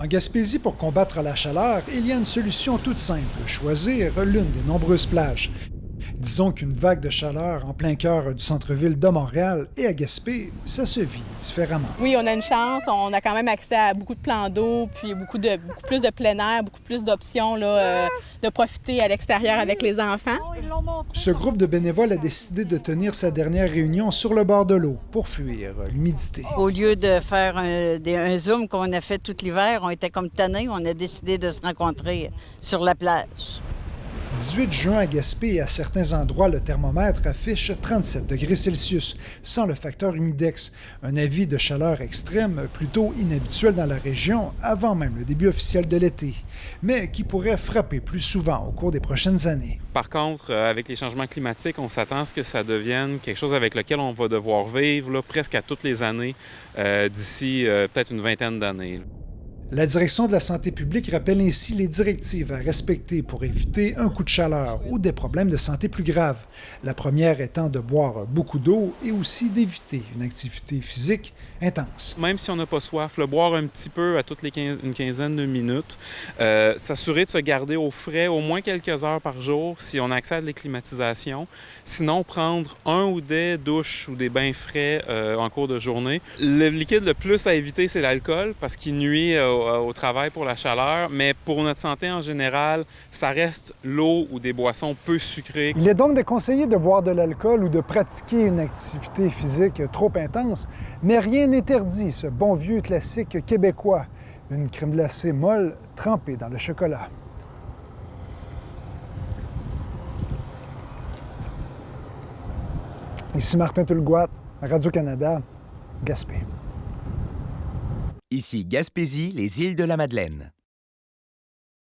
En Gaspésie, pour combattre la chaleur, il y a une solution toute simple, choisir l'une des nombreuses plages. Disons qu'une vague de chaleur en plein cœur du centre-ville de Montréal et à Gaspé, ça se vit différemment. Oui, on a une chance, on a quand même accès à beaucoup de plans d'eau, puis beaucoup plus de plein air, beaucoup plus d'options de profiter à l'extérieur avec les enfants. Ce groupe de bénévoles a décidé de tenir sa dernière réunion sur le bord de l'eau pour fuir l'humidité. Au lieu de faire un Zoom qu'on a fait tout l'hiver, on était comme tannés, on a décidé de se rencontrer sur la plage. 18 juin à Gaspé et à certains endroits, le thermomètre affiche 37 degrés Celsius, sans le facteur humidex, un avis de chaleur extrême plutôt inhabituel dans la région avant même le début officiel de l'été, mais qui pourrait frapper plus souvent au cours des prochaines années. Par contre, avec les changements climatiques, on s'attend à ce que ça devienne quelque chose avec lequel on va devoir vivre là, presque à toutes les années d'ici peut-être une vingtaine d'années. La direction de la santé publique rappelle ainsi les directives à respecter pour éviter un coup de chaleur ou des problèmes de santé plus graves. La première étant de boire beaucoup d'eau et aussi d'éviter une activité physique intense. Même si on n'a pas soif, boire un petit peu à toutes les une quinzaine de minutes, s'assurer de se garder au frais au moins quelques heures par jour si on a accès à de la climatisation. Sinon, prendre un ou des douches ou des bains frais en cours de journée. Le liquide le plus à éviter, c'est l'alcool parce qu'il nuit au travail pour la chaleur, mais pour notre santé en général, ça reste l'eau ou des boissons peu sucrées. Il est donc déconseillé de boire de l'alcool ou de pratiquer une activité physique trop intense, mais rien n'interdit ce bon vieux classique québécois, une crème glacée molle trempée dans le chocolat. Ici Martin Tulgoat, Radio-Canada, Gaspé. Ici Gaspésie, les îles de la Madeleine.